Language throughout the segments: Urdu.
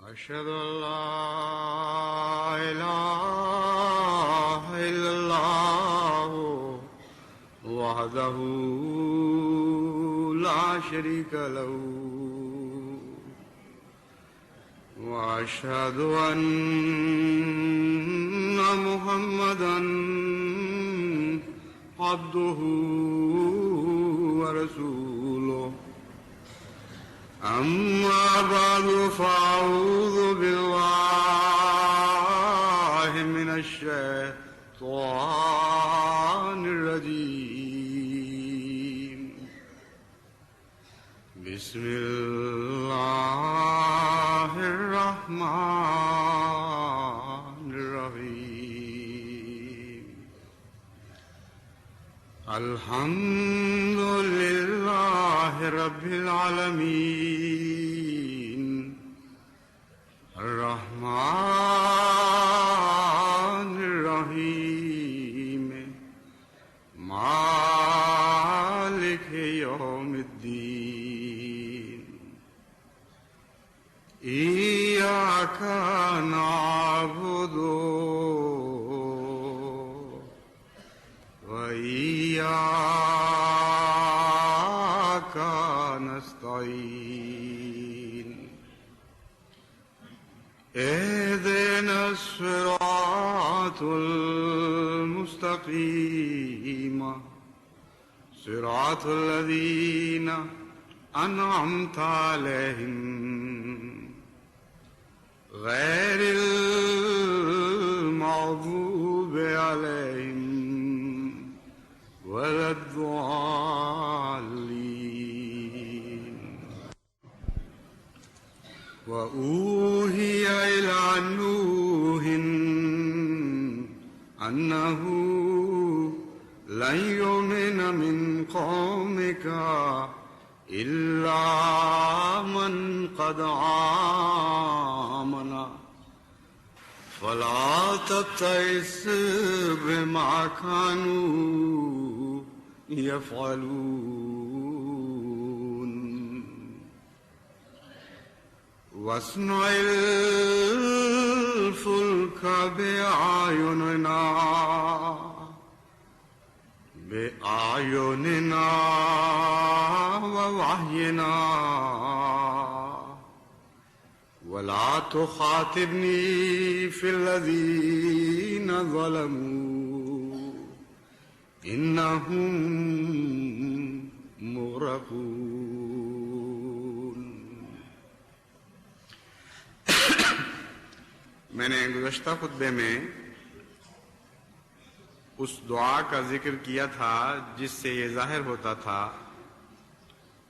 أشهد أن لا إله إلا الله وحده لا شريك له وأشهد أن محمدا عبده ورسوله أما بعد فأعوذ بالله من الشيطان الرجيم بسم الله الرحمن الرحيم الحمد لله رب العالمين الرحمن الرحيم مالك يوم الدين إياك نعبد وإياك نستعين اهدنا الصراط المستقيم صراط الذين أنعمت عليهم غير المغضوب عليهم ولا الضالين وأوحي إلى نوح أنه لن يؤمن من قومك إلا من قد آمن فلا تبتئس بما كانوا يفعلون واصنع الفلك بأعيننا ووحينا ولا تخاطبني في الذين ظلموا إنهم مغرقون. میں نے گزشتہ خطبے میں اس دعا کا ذکر کیا تھا جس سے یہ ظاہر ہوتا تھا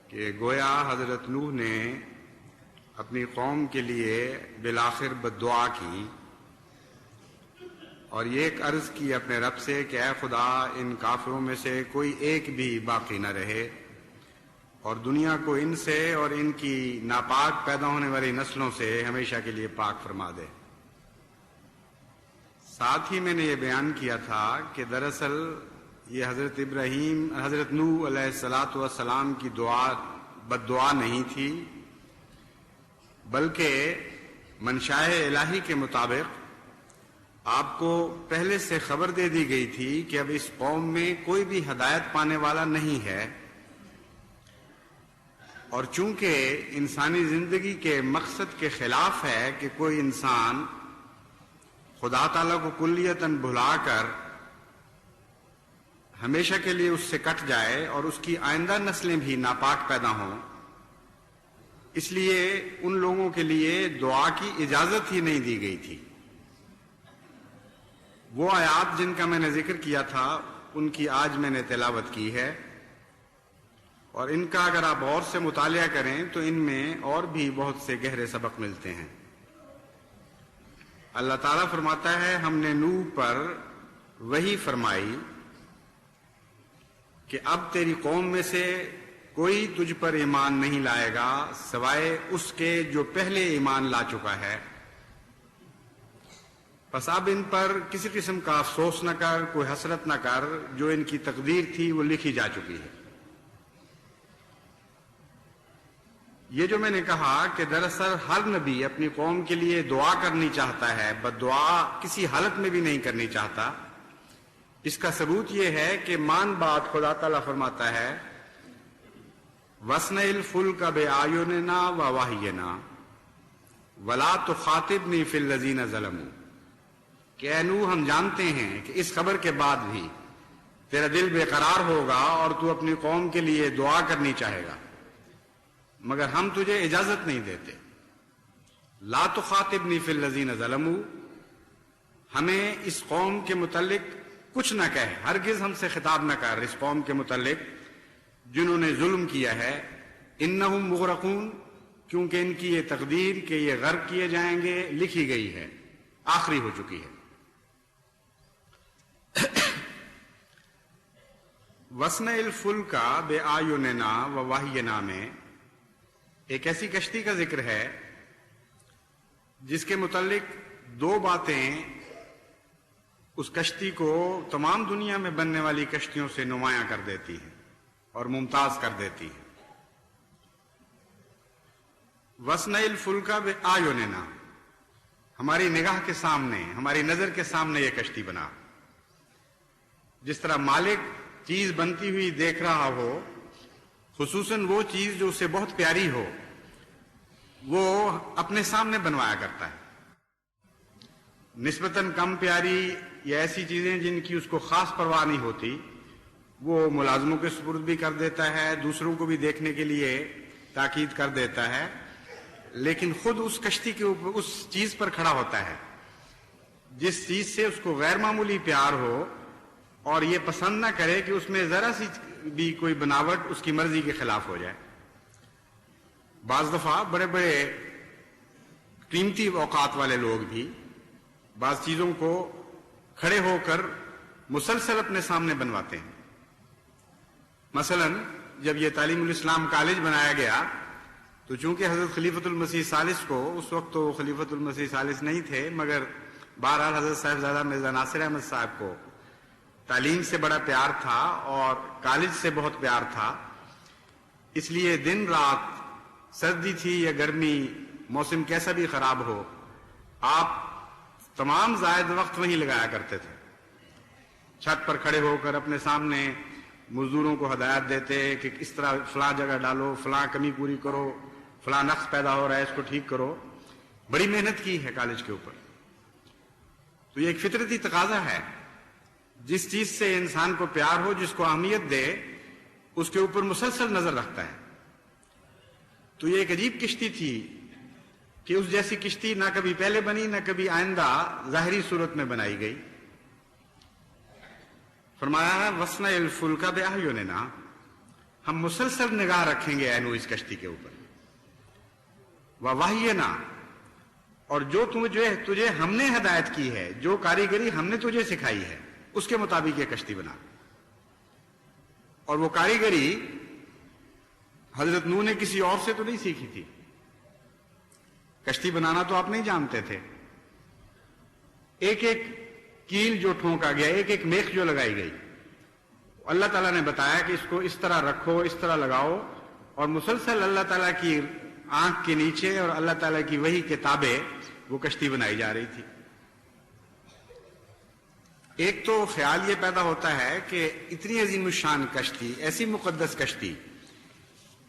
کہ گویا حضرت نوح نے اپنی قوم کے لیے بالآخر بددعا کی اور یہ ایک عرض کی اپنے رب سے کہ اے خدا ان کافروں میں سے کوئی ایک بھی باقی نہ رہے اور دنیا کو ان سے اور ان کی ناپاک پیدا ہونے والی نسلوں سے ہمیشہ کے لیے پاک فرما دے. ساتھ ہی میں نے یہ بیان کیا تھا کہ دراصل یہ حضرت نوح علیہ السلام کی بددعا نہیں تھی بلکہ منشاء الہی کے مطابق آپ کو پہلے سے خبر دے دی گئی تھی کہ اب اس قوم میں کوئی بھی ہدایت پانے والا نہیں ہے اور چونکہ انسانی زندگی کے مقصد کے خلاف ہے کہ کوئی انسان خدا تعالیٰ کو کلیتاً بھلا کر ہمیشہ کے لیے اس سے کٹ جائے اور اس کی آئندہ نسلیں بھی ناپاک پیدا ہوں، اس لیے ان لوگوں کے لیے دعا کی اجازت ہی نہیں دی گئی تھی. وہ آیات جن کا میں نے ذکر کیا تھا ان کی آج میں نے تلاوت کی ہے اور ان کا اگر آپ غور سے مطالعہ کریں تو ان میں اور بھی بہت سے گہرے سبق ملتے ہیں. اللہ تعالیٰ فرماتا ہے ہم نے نوح پر وحی فرمائی کہ اب تیری قوم میں سے کوئی تجھ پر ایمان نہیں لائے گا سوائے اس کے جو پہلے ایمان لا چکا ہے، پس اب ان پر کسی قسم کا افسوس نہ کر، کوئی حسرت نہ کر، جو ان کی تقدیر تھی وہ لکھی جا چکی ہے. یہ جو میں نے کہا کہ دراصل ہر نبی اپنی قوم کے لیے دعا کرنی چاہتا ہے، بد دعا کسی حالت میں بھی نہیں کرنی چاہتا، اس کا ثبوت یہ ہے کہ مان بات خدا تعالیٰ فرماتا ہے وَاصْنَعِ الْفُلْكَ بِأَعْيُنِنَا وَوَحْيِنَا وَلَا تُخَاطِبْنِي فِي الَّذِينَ ظَلَمُوا، کہ اے نوح ہم جانتے ہیں کہ اس خبر کے بعد بھی تیرا دل بے قرار ہوگا اور تو اپنی قوم کے لیے دعا کرنی چاہے گا، مگر ہم تجھے اجازت نہیں دیتے۔ لا تخاطبنی فی الذین ظلموا، ہمیں اس قوم کے متعلق کچھ نہ کہے، ہرگز ہم سے خطاب نہ کر اس قوم کے متعلق جنہوں نے ظلم کیا ہے۔ انہم مغرقون، کیونکہ ان کی یہ تقدیر کہ یہ غرق کیے جائیں گے لکھی گئی ہے، آخری ہو چکی ہے۔ وَاصْنَعِ الْفُلْكَ بِأَعْيُنِنَا وَوَحْيِنَا میں ایک ایسی کشتی کا ذکر ہے جس کے متعلق دو باتیں اس کشتی کو تمام دنیا میں بننے والی کشتیوں سے نمایاں کر دیتی ہیں اور ممتاز کر دیتی ہیں۔ وَاصْنَعِ الْفُلْكَ بِأَعْيُنِنَا، ہماری نگاہ کے سامنے، ہماری نظر کے سامنے یہ کشتی بنا۔ جس طرح مالک چیز بنتی ہوئی دیکھ رہا ہو، خصوصاً وہ چیز جو اسے بہت پیاری ہو، وہ اپنے سامنے بنوایا کرتا ہے۔ نسبتاً کم پیاری یا ایسی چیزیں جن کی اس کو خاص پرواہ نہیں ہوتی، وہ ملازموں کے سپرد بھی کر دیتا ہے، دوسروں کو بھی دیکھنے کے لیے تاکید کر دیتا ہے، لیکن خود اس کشتی کے اوپر اس چیز پر کھڑا ہوتا ہے جس چیز سے اس کو غیر معمولی پیار ہو، اور یہ پسند نہ کرے کہ اس میں ذرا سی بھی کوئی بناوٹ اس کی مرضی کے خلاف ہو جائے۔ بعض دفعہ بڑے بڑے قیمتی اوقات والے لوگ بھی بعض چیزوں کو کھڑے ہو کر مسلسل اپنے سامنے بنواتے ہیں۔ مثلا جب یہ تعلیم الاسلام کالج بنایا گیا تو چونکہ حضرت خلیفۃ المسیح ثالث کو، اس وقت تو خلیفۃ المسیح ثالث نہیں تھے، مگر بہرحال حضرت صاحبزادہ مرزا ناصر احمد صاحب کو تعلیم سے بڑا پیار تھا اور کالج سے بہت پیار تھا، اس لیے دن رات، سردی تھی یا گرمی، موسم کیسا بھی خراب ہو، آپ تمام زائد وقت وہیں لگایا کرتے تھے۔ چھت پر کھڑے ہو کر اپنے سامنے مزدوروں کو ہدایت دیتے کہ اس طرح فلاں جگہ ڈالو، فلاں کمی پوری کرو، فلاں نقص پیدا ہو رہا ہے اس کو ٹھیک کرو۔ بڑی محنت کی ہے کالج کے اوپر۔ تو یہ ایک فطرتی تقاضا ہے، جس چیز سے انسان کو پیار ہو، جس کو اہمیت دے، اس کے اوپر مسلسل نظر رکھتا ہے۔ تو یہ ایک عجیب کشتی تھی کہ اس جیسی کشتی نہ کبھی پہلے بنی نہ کبھی آئندہ ظاہری صورت میں بنائی گئی۔ فرمایا ہے وَاصْنَعِ الْفُلْكَ بِأَعْيُنِنَا، ہم مسلسل نگاہ رکھیں گے اے نوح اس کشتی کے اوپر۔ وَوَحْيِنَا، اور جو تجھے ہم نے ہدایت کی ہے، جو کاریگری ہم نے تجھے سکھائی ہے، اس کے مطابق یہ کشتی بنا۔ اور وہ کاریگری حضرت نوح نے کسی اور سے تو نہیں سیکھی تھی۔ کشتی بنانا تو آپ نہیں جانتے تھے۔ ایک ایک کیل جو ٹھونکا گیا، ایک ایک میخ جو لگائی گئی، اللہ تعالیٰ نے بتایا کہ اس کو اس طرح رکھو، اس طرح لگاؤ، اور مسلسل اللہ تعالیٰ کی آنکھ کے نیچے اور اللہ تعالیٰ کی وحی کے تابع وہ کشتی بنائی جا رہی تھی۔ ایک تو خیال یہ پیدا ہوتا ہے کہ اتنی عظیم الشان کشتی، ایسی مقدس کشتی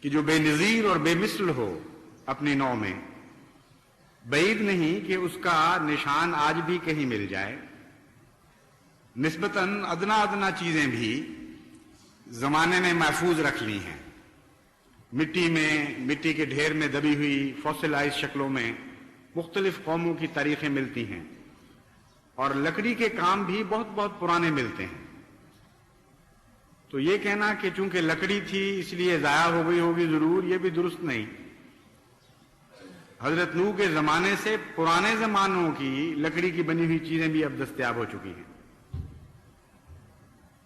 کہ جو بے نظیر اور بے مثل ہو اپنی نوع میں، بعید نہیں کہ اس کا نشان آج بھی کہیں مل جائے۔ نسبتاً ادنا ادنا چیزیں بھی زمانے نے محفوظ رکھ لی ہیں، مٹی میں، مٹی کے ڈھیر میں دبی ہوئی فوسلائز شکلوں میں مختلف قوموں کی تاریخیں ملتی ہیں، اور لکڑی کے کام بھی بہت بہت پرانے ملتے ہیں۔ تو یہ کہنا کہ چونکہ لکڑی تھی اس لیے ضائع ہو گئی ہوگی ضرور، یہ بھی درست نہیں۔ حضرت نوح کے زمانے سے پرانے زمانوں کی لکڑی کی بنی ہوئی چیزیں بھی اب دستیاب ہو چکی ہیں۔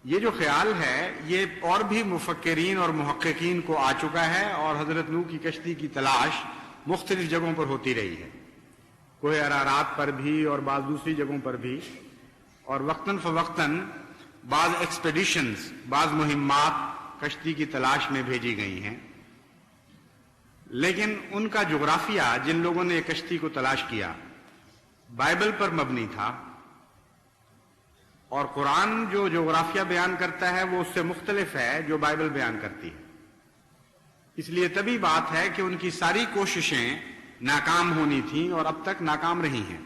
یہ جو خیال ہے یہ اور بھی مفکرین اور محققین کو آ چکا ہے، اور حضرت نوح کی کشتی کی تلاش مختلف جگہوں پر ہوتی رہی ہے، کوہ ارارات پر بھی اور بعض دوسری جگہوں پر بھی، اور وقتاً فوقتاً بعض ایکسپیڈیشنز، بعض مہمات کشتی کی تلاش میں بھیجی گئی ہیں۔ لیکن ان کا جغرافیہ، جن لوگوں نے کشتی کو تلاش کیا، بائبل پر مبنی تھا، اور قرآن جو جغرافیہ بیان کرتا ہے وہ اس سے مختلف ہے جو بائبل بیان کرتی ہے۔ اس لیے طبی بات ہے کہ ان کی ساری کوششیں ناکام ہونی تھیں اور اب تک ناکام رہی ہیں۔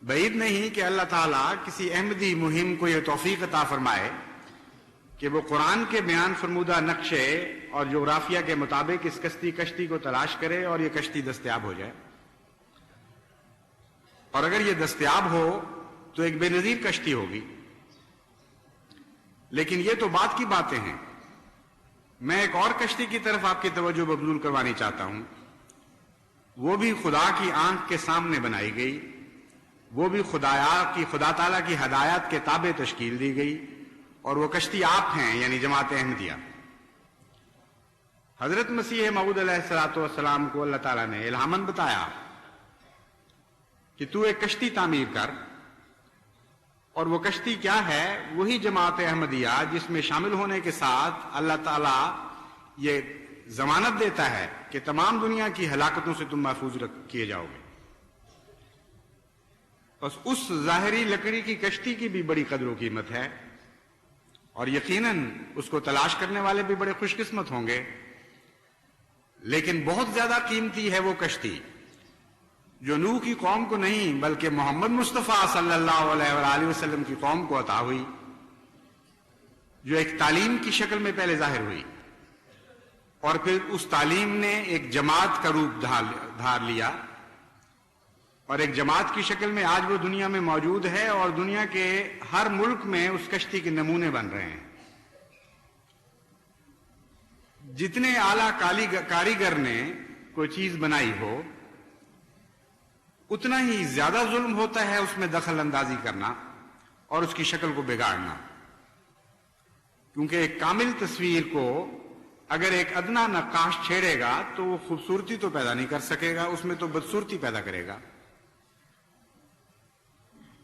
بعید نہیں کہ اللہ تعالیٰ کسی احمدی مہم کو یہ توفیق عطا فرمائے کہ وہ قرآن کے بیان فرمودہ نقشے اور جغرافیہ کے مطابق اس کشتی کو تلاش کرے اور یہ کشتی دستیاب ہو جائے، اور اگر یہ دستیاب ہو تو ایک بے نظیر کشتی ہوگی۔ لیکن یہ تو بات کی باتیں ہیں۔ میں ایک اور کشتی کی طرف آپ کی توجہ مبذول کروانی چاہتا ہوں۔ وہ بھی خدا کی آنکھ کے سامنے بنائی گئی، وہ بھی خدا تعالیٰ کی ہدایات کے تابع تشکیل دی گئی، اور وہ کشتی آپ ہیں، یعنی جماعت احمدیہ۔ حضرت مسیح موعود علیہ السلام کو اللہ تعالیٰ نے الہاماً بتایا کہ تو ایک کشتی تعمیر کر، اور وہ کشتی کیا ہے؟ وہی جماعت احمدیہ جس میں شامل ہونے کے ساتھ اللہ تعالیٰ یہ ضمانت دیتا ہے کہ تمام دنیا کی ہلاکتوں سے تم محفوظ کیے جاؤ گے۔ بس اس ظاہری لکڑی کی کشتی کی بھی بڑی قدر و قیمت ہے، اور یقیناً اس کو تلاش کرنے والے بھی بڑے خوش قسمت ہوں گے، لیکن بہت زیادہ قیمتی ہے وہ کشتی جو نوح کی قوم کو نہیں بلکہ محمد مصطفیٰ صلی اللہ علیہ وآلہ وسلم کی قوم کو عطا ہوئی، جو ایک تعلیم کی شکل میں پہلے ظاہر ہوئی، اور پھر اس تعلیم نے ایک جماعت کا روپ دھار لیا، اور ایک جماعت کی شکل میں آج وہ دنیا میں موجود ہے، اور دنیا کے ہر ملک میں اس کشتی کے نمونے بن رہے ہیں۔ جتنے اعلیٰ کاریگر نے کوئی چیز بنائی ہو، اتنا ہی زیادہ ظلم ہوتا ہے اس میں دخل اندازی کرنا اور اس کی شکل کو بگاڑنا، کیونکہ ایک کامل تصویر کو اگر ایک ادنا نقاش چھیڑے گا تو وہ خوبصورتی تو پیدا نہیں کر سکے گا، اس میں تو بدصورتی پیدا کرے گا۔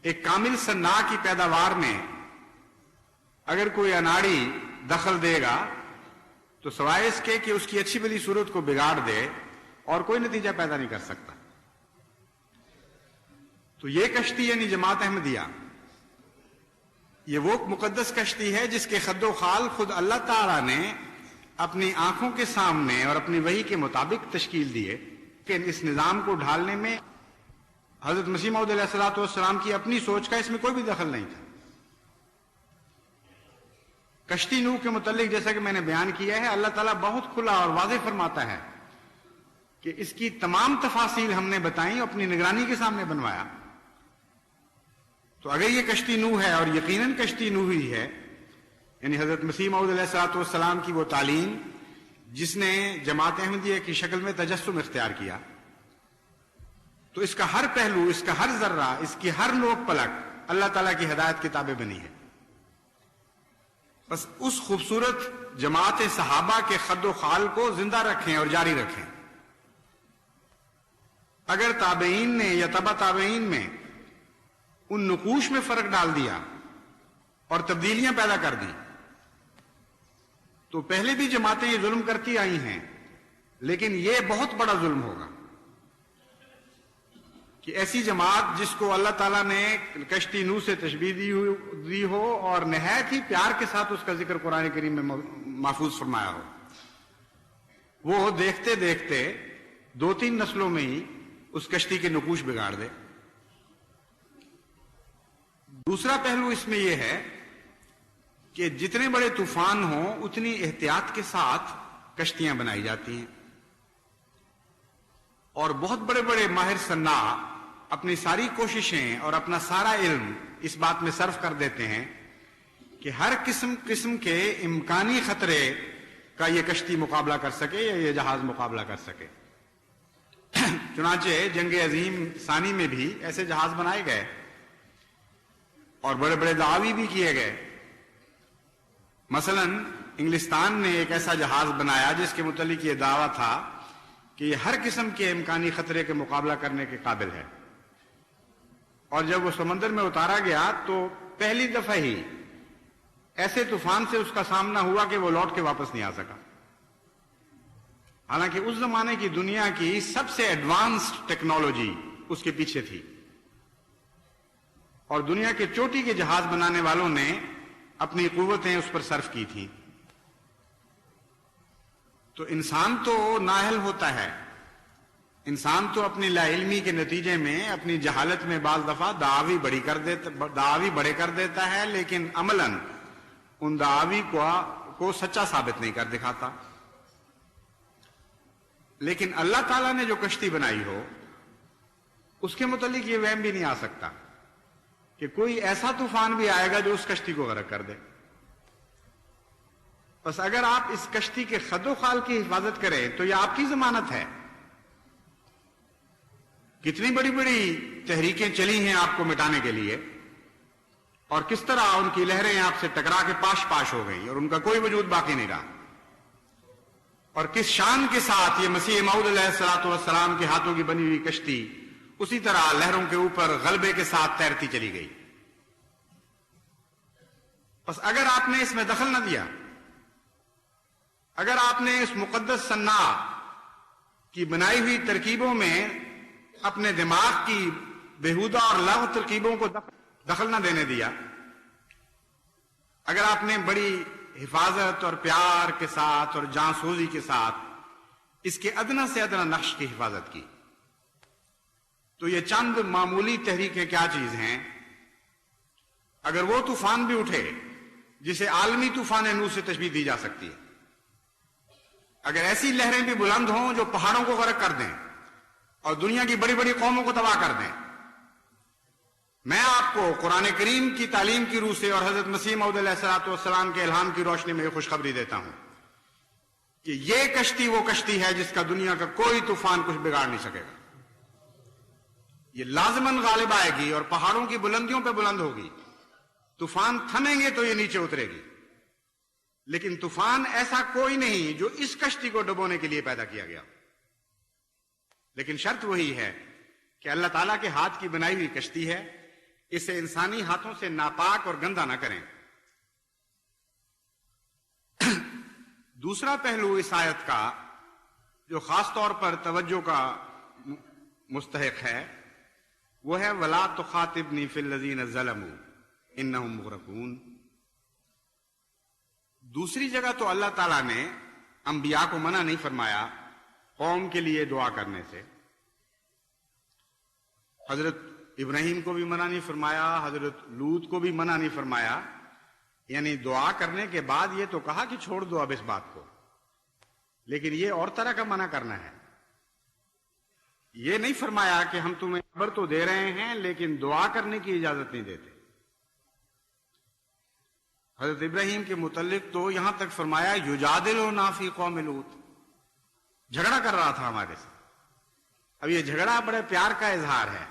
ایک کامل صناع کی پیداوار میں اگر کوئی اناڑی دخل دے گا تو سوائے اس کے کہ اس کی اچھی بھلی صورت کو بگاڑ دے اور کوئی نتیجہ پیدا نہیں کر سکتا۔ تو یہ کشتی یعنی جماعت احمدیہ، یہ وہ مقدس کشتی ہے جس کے خد و خال خود اللہ تعالیٰ نے اپنی آنکھوں کے سامنے اور اپنی وحی کے مطابق تشکیل دیے، کہ اس نظام کو ڈھالنے میں حضرت مسیح موعود علیہ السلام کی اپنی سوچ کا اس میں کوئی بھی دخل نہیں تھا۔ کشتی نوح کے متعلق جیسا کہ میں نے بیان کیا ہے، اللہ تعالیٰ بہت کھلا اور واضح فرماتا ہے کہ اس کی تمام تفاصیل ہم نے بتائیں، اپنی نگرانی کے سامنے بنوایا۔ تو اگر یہ کشتی نوح ہے، اور یقیناً کشتی نوح ہی ہے، یعنی حضرت مسیح موعود علیہ السلام کی وہ تعلیم جس نے جماعت احمدیہ کی شکل میں تجسم اختیار کیا، تو اس کا ہر پہلو، اس کا ہر ذرہ، اس کی ہر نوک پلک اللہ تعالیٰ کی ہدایت کی تابع بنی ہے۔ بس اس خوبصورت جماعت صحابہ کے خد و خال کو زندہ رکھیں اور جاری رکھیں۔ اگر تابعین نے یا تبع تابعین میں ان نقوش میں فرق ڈال دیا اور تبدیلیاں پیدا کر دی، تو پہلے بھی جماعتیں یہ ظلم کرتی آئی ہیں، لیکن یہ بہت بڑا ظلم ہوگا کہ ایسی جماعت جس کو اللہ تعالیٰ نے کشتی نوح سے تشبیہ دی ہو اور نہایت ہی پیار کے ساتھ اس کا ذکر قرآن کریم میں محفوظ فرمایا ہو، وہ دیکھتے دیکھتے 2-3 نسلوں میں ہی اس کشتی کے نقوش بگاڑ دے۔ دوسرا پہلو اس میں یہ ہے کہ جتنے بڑے طوفان ہوں اتنی احتیاط کے ساتھ کشتیاں بنائی جاتی ہیں، اور بہت بڑے بڑے ماہر صناع اپنی ساری کوششیں اور اپنا سارا علم اس بات میں صرف کر دیتے ہیں کہ ہر قسم کے امکانی خطرے کا یہ کشتی مقابلہ کر سکے یا یہ جہاز مقابلہ کر سکے۔ چنانچہ جنگ عظیم ثانی میں بھی ایسے جہاز بنائے گئے اور بڑے بڑے دعوی بھی کیے گئے۔ مثلا انگلستان نے ایک ایسا جہاز بنایا جس کے متعلق یہ دعویٰ تھا کہ یہ ہر قسم کے امکانی خطرے کے مقابلہ کرنے کے قابل ہے، اور جب وہ سمندر میں اتارا گیا تو پہلی دفعہ ہی ایسے طوفان سے اس کا سامنا ہوا کہ وہ لوٹ کے واپس نہیں آ سکا۔ حالانکہ اس زمانے کی دنیا کی سب سے ایڈوانسڈ ٹیکنالوجی اس کے پیچھے تھی، اور دنیا کے چوٹی کے جہاز بنانے والوں نے اپنی قوتیں اس پر صرف کی تھیں۔ تو انسان تو نااہل ہوتا ہے، انسان تو اپنی لا علمی کے نتیجے میں، اپنی جہالت میں بعض دفعہ دعاوی بڑے کر دیتا ہے، لیکن عملاً ان دعاوی کو سچا ثابت نہیں کر دکھاتا۔ لیکن اللہ تعالیٰ نے جو کشتی بنائی ہو اس کے متعلق یہ وہم بھی نہیں آ سکتا کہ کوئی ایسا طوفان بھی آئے گا جو اس کشتی کو غرق کر دے۔ بس اگر آپ اس کشتی کے خد و خال کی حفاظت کریں تو یہ آپ کی ضمانت ہے۔ کتنی بڑی بڑی تحریکیں چلی ہیں آپ کو مٹانے کے لیے، اور کس طرح ان کی لہریں آپ سے ٹکرا کے پاش پاش ہو گئیں اور ان کا کوئی وجود باقی نہیں رہا، اور کس شان کے ساتھ یہ مسیح موعود علیہ الصلوۃ والسلام کے ہاتھوں کی بنی ہوئی کشتی اسی طرح لہروں کے اوپر غلبے کے ساتھ تیرتی چلی گئی۔ بس اگر آپ نے اس میں دخل نہ دیا، اگر آپ نے اس مقدس صنع کی بنائی ہوئی ترکیبوں میں اپنے دماغ کی بےہودہ اور لغو ترکیبوں کو دخل نہ دینے دیا، اگر آپ نے بڑی حفاظت اور پیار کے ساتھ اور جانسوزی کے ساتھ اس کے ادنا سے ادنا نقش کی حفاظت کی، تو یہ چند معمولی تحریکیں کیا چیز ہیں؟ اگر وہ طوفان بھی اٹھے جسے عالمی طوفان نوح سے تشبیہ دی جا سکتی ہے، اگر ایسی لہریں بھی بلند ہوں جو پہاڑوں کو غرق کر دیں اور دنیا کی بڑی بڑی قوموں کو تباہ کر دیں، میں آپ کو قرآن کریم کی تعلیم کی روح سے اور حضرت مسیح موعود علیہ الصلوۃ والسلام کے الہام کی روشنی میں یہ خوشخبری دیتا ہوں کہ یہ کشتی وہ کشتی ہے جس کا دنیا کا کوئی طوفان کچھ بگاڑ نہیں سکے گا۔ یہ لازماً غالب آئے گی اور پہاڑوں کی بلندیوں پہ بلند ہوگی، طوفان تھمیں گے تو یہ نیچے اترے گی، لیکن طوفان ایسا کوئی نہیں جو اس کشتی کو ڈبونے کے لیے پیدا کیا گیا۔ لیکن شرط وہی ہے کہ اللہ تعالیٰ کے ہاتھ کی بنائی ہوئی کشتی ہے، اسے انسانی ہاتھوں سے ناپاک اور گندہ نہ کریں۔ دوسرا پہلو اس آیت کا جو خاص طور پر توجہ کا مستحق ہے وہ ہے وَلَا تُخَاطِبْنِي فِي الَّذِينَ ظَلَمُوا إِنَّهُمْ مُغْرَقُونَ۔ دوسری جگہ تو اللہ تعالیٰ نے انبیاء کو منع نہیں فرمایا قوم کے لیے دعا کرنے سے، حضرت ابراہیم کو بھی منع نہیں فرمایا، حضرت لوط کو بھی منع نہیں فرمایا، یعنی دعا کرنے کے بعد یہ تو کہا کہ چھوڑ دو اب اس بات کو، لیکن یہ اور طرح کا منع کرنا ہے۔ یہ نہیں فرمایا کہ ہم تمہیں خبر تو دے رہے ہیں لیکن دعا کرنے کی اجازت نہیں دیتے۔ حضرت ابراہیم کے متعلق تو یہاں تک فرمایا یجادلنا فی قوم لوط، جھگڑا کر رہا تھا ہمارے سے۔ اب یہ جھگڑا بڑے پیار کا اظہار ہے،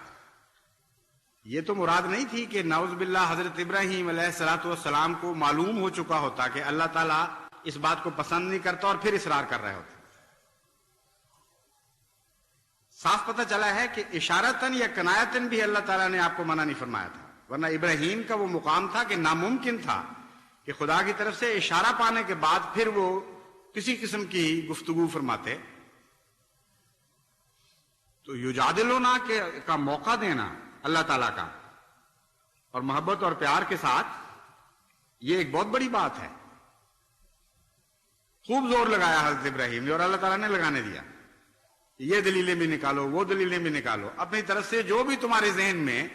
یہ تو مراد نہیں تھی کہ نعوذ باللہ حضرت ابراہیم علیہ الصلوۃ والسلام کو معلوم ہو چکا ہوتا کہ اللہ تعالیٰ اس بات کو پسند نہیں کرتا اور پھر اصرار کر رہے ہوتے۔ صاف پتہ چلا ہے کہ اشارتاً یا کنایتاً بھی اللہ تعالیٰ نے آپ کو منع نہیں فرمایا تھا، ورنہ ابراہیم کا وہ مقام تھا کہ ناممکن تھا کہ خدا کی طرف سے اشارہ پانے کے بعد پھر وہ کسی قسم کی گفتگو فرماتے۔ تو یجادلونا کا موقع دینا اللہ تعالیٰ کا اور محبت اور پیار کے ساتھ، یہ ایک بہت بڑی بات ہے۔ خوب زور لگایا حضرت ابراہیم نے اور اللہ تعالیٰ نے لگانے دیا، یہ دلیلیں بھی نکالو وہ دلیلیں بھی نکالو، اپنی طرف سے جو بھی تمہارے ذہن میں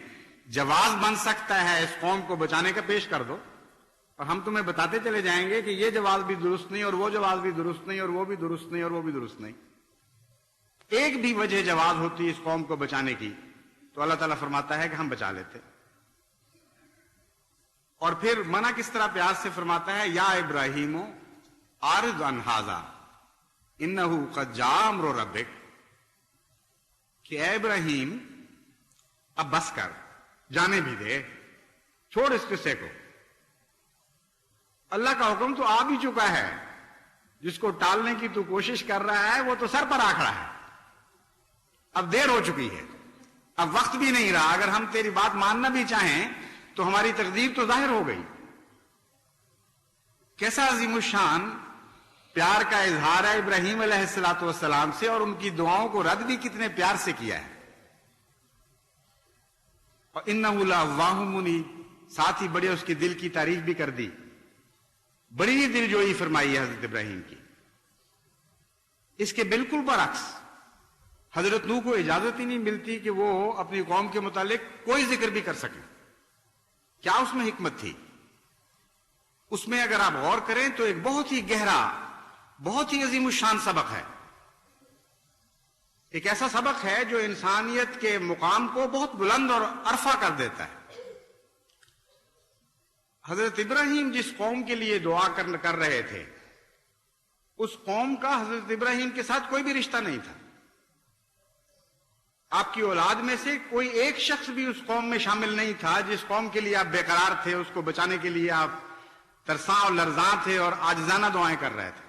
جواز بن سکتا ہے اس قوم کو بچانے کا پیش کر دو، اور ہم تمہیں بتاتے چلے جائیں گے کہ یہ جواز بھی درست نہیں اور وہ جواز بھی درست نہیں اور وہ بھی درست نہیں اور وہ بھی درست نہیں۔ ایک بھی وجہ جواز ہوتی اس قوم کو بچانے کی تو اللہ تعالیٰ فرماتا ہے کہ ہم بچا لیتے، اور پھر منع کس طرح پیاس سے فرماتا ہے یا ابراہیم اعرض عن ھذا انہ قد جاء امر ربک، کہ اے ابراہیم اب بس کر، جانے بھی دے، چھوڑ اس قصے کو، اللہ کا حکم تو آ بھی چکا ہے، جس کو ٹالنے کی تو کوشش کر رہا ہے وہ تو سر پر آ کھڑا ہے، اب دیر ہو چکی ہے، اب وقت بھی نہیں رہا، اگر ہم تیری بات ماننا بھی چاہیں تو ہماری تقدیر تو ظاہر ہو گئی۔ کیسا عظیم الشان پیار کا اظہار ہے ابراہیم علیہ السلام سے، اور ان کی دعاؤں کو رد بھی کتنے پیار سے کیا ہے. اور انہ لأواہ منیب، ساتھ ہی بڑے اس کی دل کی تعریف بھی کر دی، بڑی ہی دل جوئی فرمائی ہے حضرت ابراہیم کی. اس کے بالکل برعکس حضرت نوح کو اجازت ہی نہیں ملتی کہ وہ اپنی قوم کے متعلق کوئی ذکر بھی کر سکیں. کیا اس میں حکمت تھی؟ اس میں اگر آپ غور کریں تو ایک بہت ہی گہرا، بہت ہی عظیم الشان سبق ہے. ایک ایسا سبق ہے جو انسانیت کے مقام کو بہت بلند اور عرفہ کر دیتا ہے. حضرت ابراہیم جس قوم کے لیے دعا کر رہے تھے، اس قوم کا حضرت ابراہیم کے ساتھ کوئی بھی رشتہ نہیں تھا. آپ کی اولاد میں سے کوئی ایک شخص بھی اس قوم میں شامل نہیں تھا جس قوم کے لیے آپ بے قرار تھے، اس کو بچانے کے لیے آپ ترساں اور لرزاں تھے اور عاجزانہ دعائیں کر رہے تھے.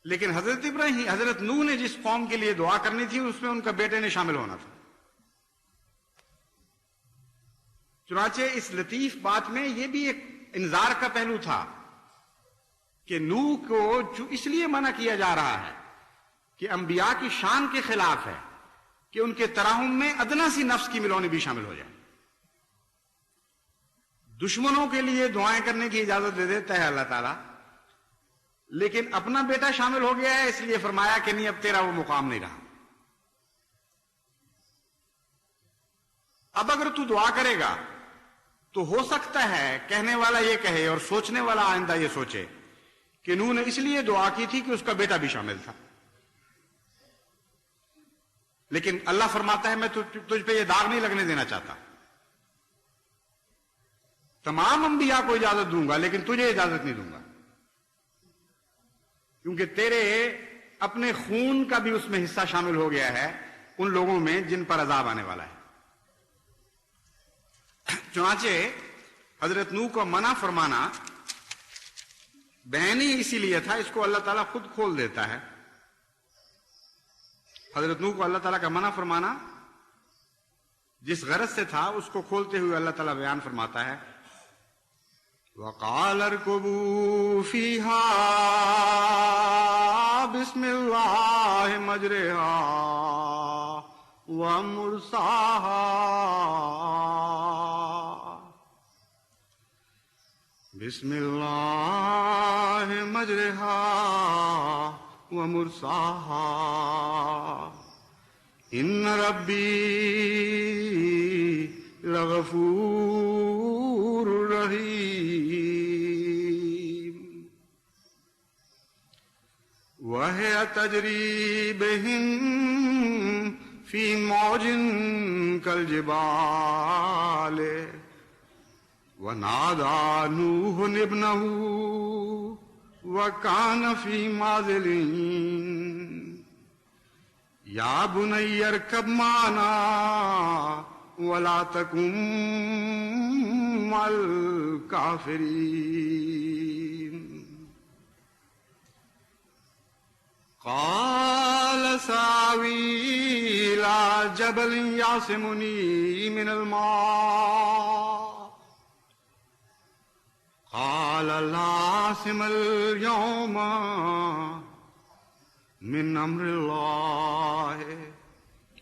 لیکن حضرت نوح نے جس قوم کے لیے دعا کرنی تھی، اس میں ان کا بیٹے نے شامل ہونا تھا. چنانچہ اس لطیف بات میں یہ بھی ایک انذار کا پہلو تھا کہ نوح کو جو اس لیے منع کیا جا رہا ہے کہ انبیاء کی شان کے خلاف ہے کہ ان کے ترحم میں ادنا سی نفس کی ملونی بھی شامل ہو جائے. دشمنوں کے لیے دعائیں کرنے کی اجازت دے دیتا ہے اللہ تعالیٰ، لیکن اپنا بیٹا شامل ہو گیا ہے، اس لیے فرمایا کہ نہیں، اب تیرا وہ مقام نہیں رہا. اب اگر تو دعا کرے گا تو ہو سکتا ہے کہنے والا یہ کہے اور سوچنے والا آئندہ یہ سوچے کہ نوح نے اس لیے دعا کی تھی کہ اس کا بیٹا بھی شامل تھا. لیکن اللہ فرماتا ہے میں تجھ پہ یہ داغ نہیں لگنے دینا چاہتا. تمام انبیاء کو اجازت دوں گا لیکن تجھے اجازت نہیں دوں گا، کیونکہ تیرے اپنے خون کا بھی اس میں حصہ شامل ہو گیا ہے ان لوگوں میں جن پر عذاب آنے والا ہے. چنانچہ حضرت نوح کو منع فرمانا بیان ہی اسی لیے تھا، اس کو اللہ تعالیٰ خود کھول دیتا ہے. حضرت نوح کو اللہ تعالیٰ کا منع فرمانا جس غرض سے تھا، اس کو کھولتے ہوئے اللہ تعالیٰ بیان فرماتا ہے وَقَالَ ارْكُبُوا فِيهَا بِسْمِ اللَّهِ مَجْرَاهَا وَمُرْسَاهَا بِسْمِ اللَّهِ مَجْرَاهَا وَمُرْسَاهَا إِنَّ رَبِّي لَغَفُورٌ رَحِيمٌ وَهِيَ تَجْرِي بِهِمْ فِي مَوْجٍ كَالْجِبَالِ وَنَادَى نُوحٌ ابْنَهُ وَكَانَ فِي مَعْزِلٍ يَا بُنَيَّ ارْكَبْ مَعَنَا وَلَا تَكُن مَّعَ الْكَافِرِينَ قَالَ سَآوِي إِلَى جَبَلٍ يَعْصِمُنِي مِنَ الْمَاءِ قَالَ لَا عَاصِمَ الْيَوْمَ مِنْ أَمْرِ اللَّهِ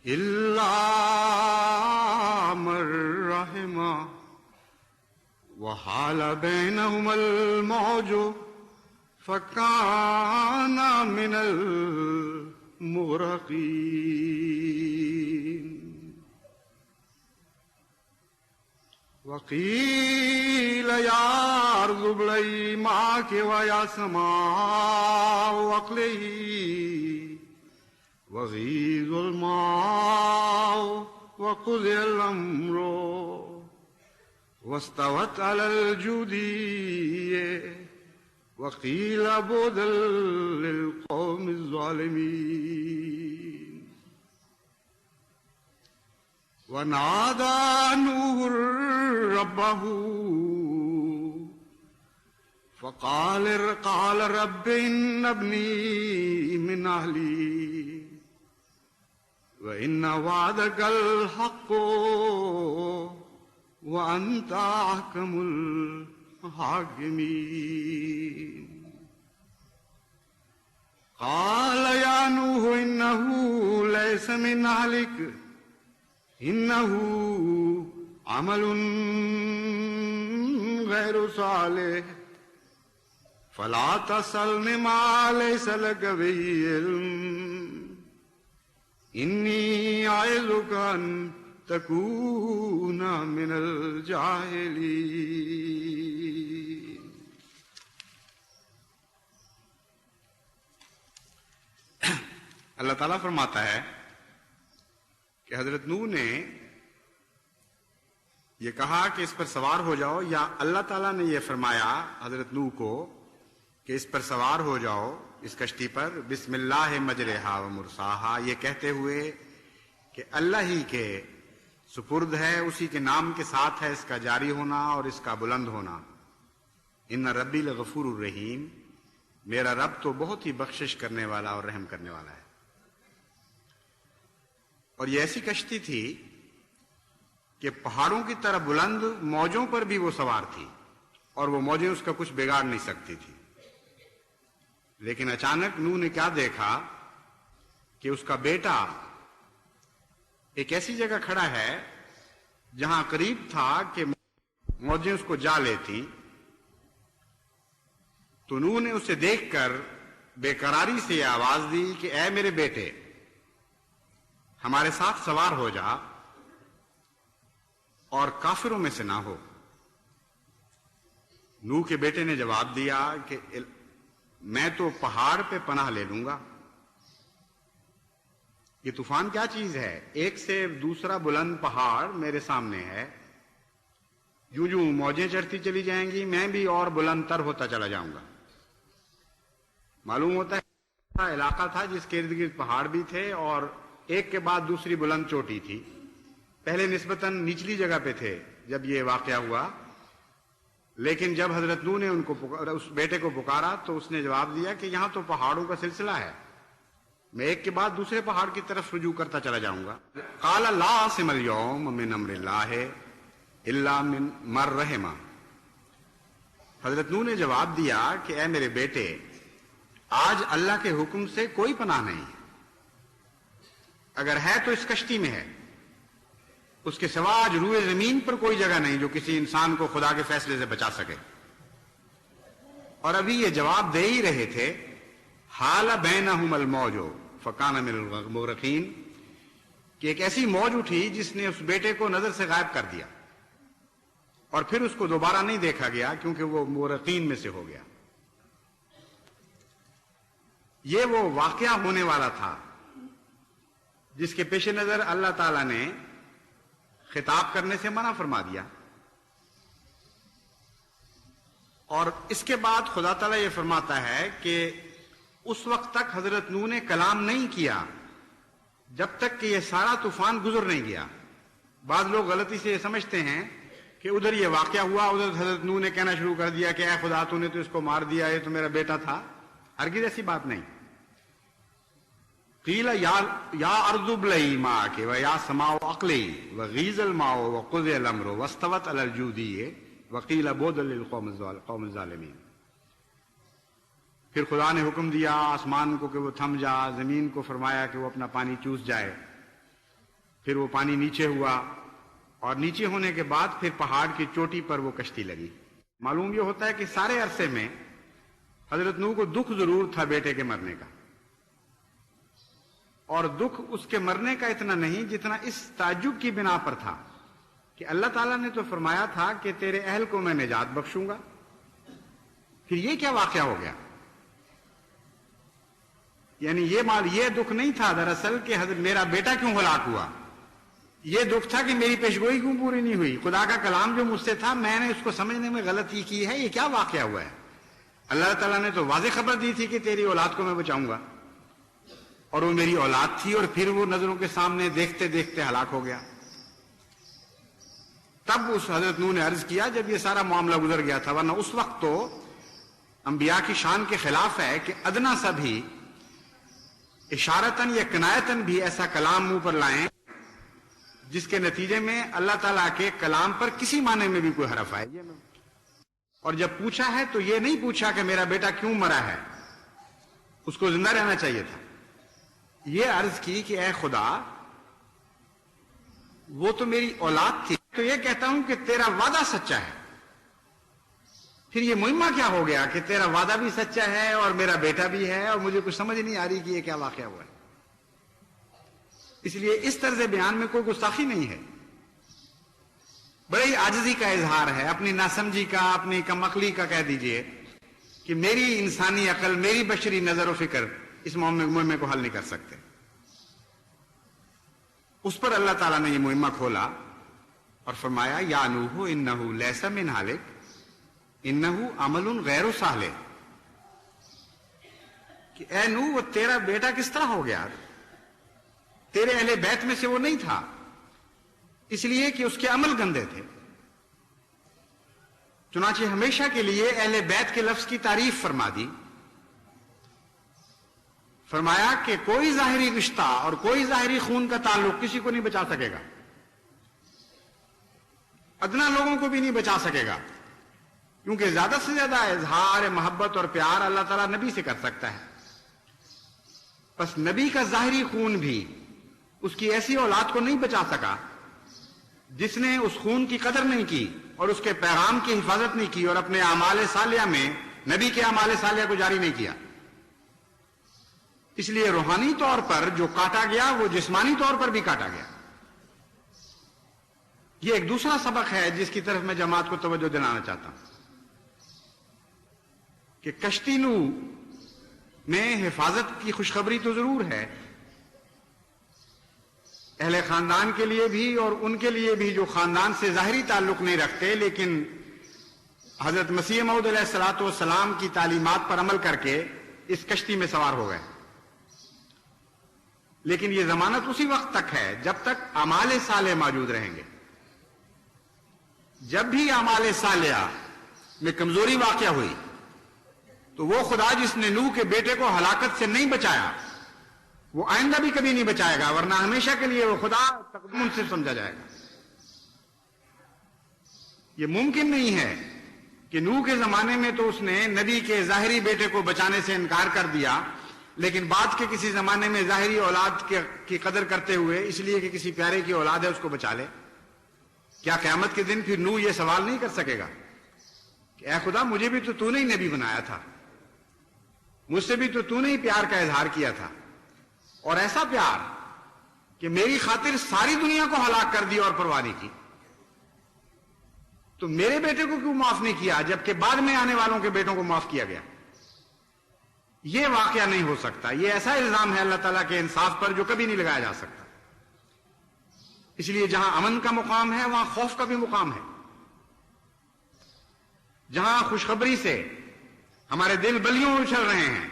إِلَّا مَن رَّحِمَ وَحَالَ بَيْنَهُمَا الْمَوْجُ فَكَانَ مِنَ الْمُغْرَقِينَ وَقِيلَ يَا أَرْضُ ابْلَعِي مَاءَكِ وَيَا سَمَاءُ أَقْلِعِي وَغِيضَ الْمَاءُ وَقُضِيَ الْأَمْرُ وَاسْتَوَتْ عَلَى الْجُودِيِّ وَقِيلَ بُعْدًا لِلْقَوْمِ الظَّالِمِينَ وَنَادَى نُوحٌ رَبَّهُ فَقَالَ رَبِّ إِنَّ ابْنِي مِنْ أَهْلِي وَإِنَّ وَعْدَكَ الْحَقُّ وَأَنْتَ أَحْكَمُ الْحَاكِمِينَ قال یا نوح انه ليس من اهلك انه عمل غیر صالح فلا تسألنی ما ليس لك به علم انی اعظک ان تکون من الجاہلین۔ اللہ تعالیٰ فرماتا ہے کہ حضرت نوح نے یہ کہا کہ اس پر سوار ہو جاؤ، یا اللہ تعالیٰ نے یہ فرمایا حضرت نوح کو کہ اس پر سوار ہو جاؤ، اس کشتی پر، بسم اللہ مجرہا و مرساہا، یہ کہتے ہوئے کہ اللہ ہی کے سپرد ہے، اسی کے نام کے ساتھ ہے اس کا جاری ہونا اور اس کا بلند ہونا۔ ان ربی لغفور الرحیم، میرا رب تو بہت ہی بخشش کرنے والا اور رحم کرنے والا ہے۔ اور یہ ایسی کشتی تھی کہ پہاڑوں کی طرح بلند، موجوں پر بھی وہ سوار تھی اور وہ موجیں اس کا کچھ بگاڑ نہیں سکتی تھی۔ لیکن اچانک نوح نے کیا دیکھا کہ اس کا بیٹا ایک ایسی جگہ کھڑا ہے جہاں قریب تھا کہ موجیں اس کو جا لیتی۔ تو نوح نے اسے دیکھ کر بے قراری سے یہ آواز دی کہ اے میرے بیٹے، ہمارے ساتھ سوار ہو جا اور کافروں میں سے نہ ہو۔ نوح کے بیٹے نے جواب دیا کہ میں تو پہاڑ پہ پناہ لے لوں گا۔ یہ طوفان کیا چیز ہے؟ ایک سے دوسرا بلند پہاڑ میرے سامنے ہے، یوں یوں موجیں چڑھتی چلی جائیں گی، میں بھی اور بلند تر ہوتا چلا جاؤں گا۔ معلوم ہوتا ہے علاقہ تھا جس کے ارد گرد پہاڑ بھی تھے اور ایک کے بعد دوسری بلند چوٹی تھی۔ پہلے نسبتاً نچلی جگہ پہ تھے جب یہ واقعہ ہوا، لیکن جب حضرت نوح نے اس بیٹے کو پکارا تو اس نے جواب دیا کہ یہاں تو پہاڑوں کا سلسلہ ہے، میں ایک کے بعد دوسرے پہاڑ کی طرف رجوع کرتا چلا جاؤں گا۔ قال لا عاصم اليوم من امر اللہ الا من رحم۔ حضرت نوح نے جواب دیا کہ اے میرے بیٹے، آج اللہ کے حکم سے کوئی پناہ نہیں، اگر ہے تو اس کشتی میں ہے، اس کے سوا آج روئے زمین پر کوئی جگہ نہیں جو کسی انسان کو خدا کے فیصلے سے بچا سکے۔ اور ابھی یہ جواب دے ہی رہے تھے، حال بینہم الموج فکان من المغرقین، کہ ایک ایسی موج اٹھی جس نے اس بیٹے کو نظر سے غائب کر دیا اور پھر اس کو دوبارہ نہیں دیکھا گیا کیونکہ وہ مغرقین میں سے ہو گیا۔ یہ وہ واقعہ ہونے والا تھا جس کے پیش نظر اللہ تعالیٰ نے خطاب کرنے سے منع فرما دیا، اور اس کے بعد خدا تعالیٰ یہ فرماتا ہے کہ اس وقت تک حضرت نوح نے کلام نہیں کیا جب تک کہ یہ سارا طوفان گزر نہیں گیا۔ بعض لوگ غلطی سے یہ سمجھتے ہیں کہ ادھر یہ واقعہ ہوا، ادھر حضرت نوح نے کہنا شروع کر دیا کہ اے خدا تو نے تو اس کو مار دیا، یہ تو میرا بیٹا تھا۔ ہرگز ایسی بات نہیں۔ قیل یا ارض ابلعی ماءک ویا سماء اقلعی وغیض الماء وقضی الامر واستوت علی الجودی وقیل بعدا للقوم الظالمین۔ پھر خدا نے حکم دیا آسمان کو کہ وہ تھم جا، زمین کو فرمایا کہ وہ اپنا پانی چوس جائے، پھر وہ پانی نیچے ہوا، اور نیچے ہونے کے بعد پھر پہاڑ کی چوٹی پر وہ کشتی لگی۔ معلوم یہ ہوتا ہے کہ سارے عرصے میں حضرت نوح کو دکھ ضرور تھا بیٹے کے مرنے کا، اور دکھ اس کے مرنے کا اتنا نہیں جتنا اس تعجب کی بنا پر تھا کہ اللہ تعالیٰ نے تو فرمایا تھا کہ تیرے اہل کو میں نجات بخشوں گا، پھر یہ کیا واقعہ ہو گیا؟ یعنی یہ دکھ نہیں تھا دراصل کہ حضرت میرا بیٹا کیوں ہلاک ہوا، یہ دکھ تھا کہ میری پیشگوئی کیوں پوری نہیں ہوئی، خدا کا کلام جو مجھ سے تھا میں نے اس کو سمجھنے میں غلطی کی ہے، یہ کیا واقعہ ہوا ہے؟ اللہ تعالیٰ نے تو واضح خبر دی تھی کہ تیری اولاد کو میں بچاؤں گا، اور وہ میری اولاد تھی، اور پھر وہ نظروں کے سامنے دیکھتے دیکھتے ہلاک ہو گیا۔ تب اس حضرت نوح نے عرض کیا جب یہ سارا معاملہ گزر گیا تھا، ورنہ اس وقت تو انبیاء کی شان کے خلاف ہے کہ ادنا سا بھی اشارتاً یا کنایتاً بھی ایسا کلام منہ پر لائیں جس کے نتیجے میں اللہ تعالیٰ کے کلام پر کسی معنی میں بھی کوئی حرف آئے۔ اور جب پوچھا ہے تو یہ نہیں پوچھا کہ میرا بیٹا کیوں مرا ہے، اس کو زندہ رہنا چاہیے تھا. یہ عرض کی کہ اے خدا وہ تو میری اولاد تھی، تو یہ کہتا ہوں کہ تیرا وعدہ سچا ہے. پھر یہ مہمہ کیا ہو گیا کہ تیرا وعدہ بھی سچا ہے اور میرا بیٹا بھی ہے، اور مجھے کچھ سمجھ نہیں آ رہی کہ یہ کیا واقعہ ہوا ہے. اس لیے اس طرز بیان میں کوئی گستاخی نہیں ہے، بڑے ہی عاجزی کا اظہار ہے، اپنی ناسمجھی کا، اپنی کم عقلی کا کہہ دیجئے کہ میری انسانی عقل، میری بشری نظر و فکر اس مہمے کو حل نہیں کر سکتے. اس پر اللہ تعالیٰ نے یہ مہمہ کھولا اور فرمایا یا نوح انہ لیس من ہالک انہ عمل غیر صالح، کہ اے نوح وہ تیرا بیٹا کس طرح ہو گیا؟ تیرے اہل بیت میں سے وہ نہیں تھا، اس لیے کہ اس کے عمل گندے تھے. چنانچہ ہمیشہ کے لیے اہل بیت کے لفظ کی تعریف فرما دی. فرمایا کہ کوئی ظاہری رشتہ اور کوئی ظاہری خون کا تعلق کسی کو نہیں بچا سکے گا، ادنا لوگوں کو بھی نہیں بچا سکے گا، کیونکہ زیادہ سے زیادہ اظہار محبت اور پیار اللہ تعالیٰ نبی سے کر سکتا ہے. بس نبی کا ظاہری خون بھی اس کی ایسی اولاد کو نہیں بچا سکا جس نے اس خون کی قدر نہیں کی اور اس کے پیغام کی حفاظت نہیں کی اور اپنے اعمال صالحہ میں نبی کے اعمال صالحہ کو جاری نہیں کیا. اس لیے روحانی طور پر جو کاٹا گیا وہ جسمانی طور پر بھی کاٹا گیا. یہ ایک دوسرا سبق ہے جس کی طرف میں جماعت کو توجہ دلانا چاہتا ہوں کہ کشتی نوح میں حفاظت کی خوشخبری تو ضرور ہے اہل خاندان کے لیے بھی اور ان کے لیے بھی جو خاندان سے ظاہری تعلق نہیں رکھتے لیکن حضرت مسیح موعود علیہ الصلوۃ والسلام کی تعلیمات پر عمل کر کے اس کشتی میں سوار ہو گئے. لیکن یہ ضمانت اسی وقت تک ہے جب تک اعمال صالح موجود رہیں گے. جب بھی اعمال صالحہ میں کمزوری واقع ہوئی تو وہ خدا جس نے نوح کے بیٹے کو ہلاکت سے نہیں بچایا وہ آئندہ بھی کبھی نہیں بچائے گا، ورنہ ہمیشہ کے لیے وہ خدا تقدم سے سمجھا جائے گا. یہ ممکن نہیں ہے کہ نوح کے زمانے میں تو اس نے نبی کے ظاہری بیٹے کو بچانے سے انکار کر دیا، لیکن بعد کے کسی زمانے میں ظاہری اولاد کی قدر کرتے ہوئے اس لیے کہ کسی پیارے کی اولاد ہے اس کو بچا لے. کیا قیامت کے دن پھر نوح یہ سوال نہیں کر سکے گا کہ اے خدا مجھے بھی تو نے ہی نبی بنایا تھا، مجھ سے بھی تو نے ہی پیار کا اظہار کیا تھا، اور ایسا پیار کہ میری خاطر ساری دنیا کو ہلاک کر دیا اور پرواہ نہیں کی، تو میرے بیٹے کو کیوں معاف نہیں کیا جبکہ بعد میں آنے والوں کے بیٹوں کو معاف کیا گیا؟ یہ واقعہ نہیں ہو سکتا. یہ ایسا الزام ہے اللہ تعالیٰ کے انصاف پر جو کبھی نہیں لگایا جا سکتا. اس لیے جہاں امن کا مقام ہے وہاں خوف کا بھی مقام ہے. جہاں خوشخبری سے ہمارے دل بلیوں اچھل رہے ہیں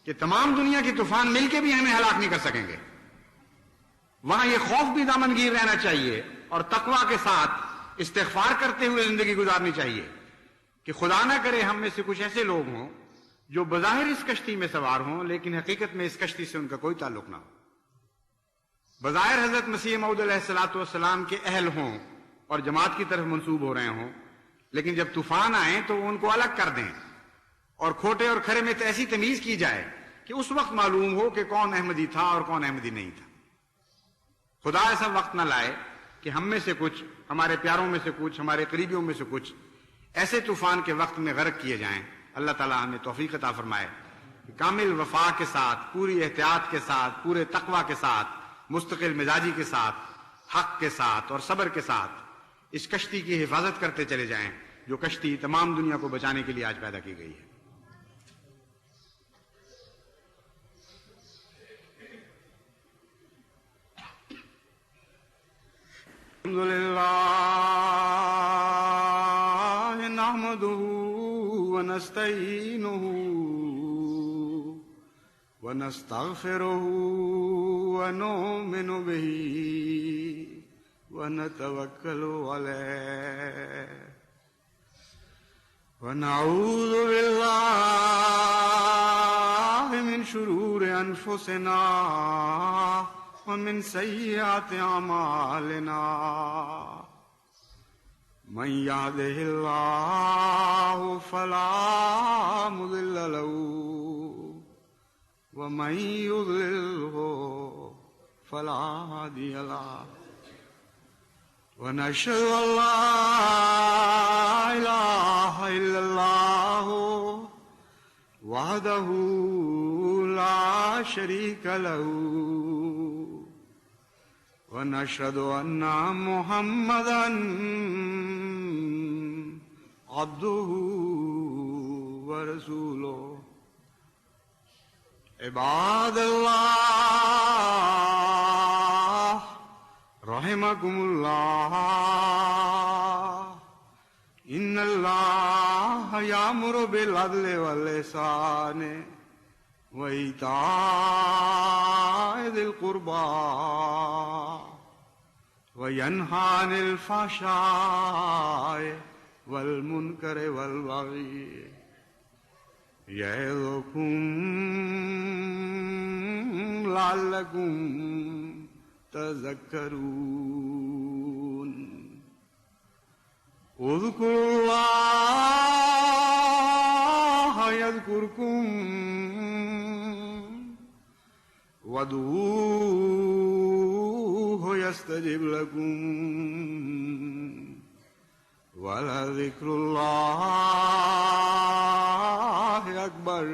کہ تمام دنیا کی طوفان مل کے بھی ہمیں ہلاک نہیں کر سکیں گے، وہاں یہ خوف بھی دامنگیر رہنا چاہیے اور تقویٰ کے ساتھ استغفار کرتے ہوئے زندگی گزارنی چاہیے کہ خدا نہ کرے ہم میں سے کچھ ایسے لوگ ہوں جو بظاہر اس کشتی میں سوار ہوں لیکن حقیقت میں اس کشتی سے ان کا کوئی تعلق نہ ہو. بظاہر حضرت مسیح موعود علیہ الصلوۃ والسلام کے اہل ہوں اور جماعت کی طرف منسوب ہو رہے ہوں، لیکن جب طوفان آئیں تو ان کو الگ کر دیں اور کھوٹے اور کھرے میں ایسی تمیز کی جائے کہ اس وقت معلوم ہو کہ کون احمدی تھا اور کون احمدی نہیں تھا. خدا ایسا وقت نہ لائے کہ ہم میں سے کچھ، ہمارے پیاروں میں سے کچھ، ہمارے قریبیوں میں سے کچھ ایسے طوفان کے وقت میں غرق کیے جائیں. اللہ تعالیٰ ہمیں توفیق عطا فرمائے کہ کامل وفا کے ساتھ، پوری احتیاط کے ساتھ، پورے تقویٰ کے ساتھ، مستقل مزاجی کے ساتھ، حق کے ساتھ اور صبر کے ساتھ اس کشتی کی حفاظت کرتے چلے جائیں جو کشتی تمام دنیا کو بچانے کے لیے آج پیدا کی گئی ہے. الحمدللہ نحمدہ ونستعینہ ونستغفرہ ونؤمن بہ ونتوکل علیہ ونعوذ باللہ من شرور انفسنا ومن سیئات اعمالنا من يهده الله فلا مضل له ومن يضلله فلا هادي له ونشهد أن لا إله إلا الله وحده لا شريك له ونشهد أن محمدا عبده ورسوله عباد الله رحمكم الله إن الله يأمر بالعدل والإحسان وإيتاء ذي القربى وينهى عن الفحشاء والمنكر والبغي يعظكم لعلكم تذكرون اذكروا الله يذكركم وادعوه يستجب لكم ولذكر الله أكبر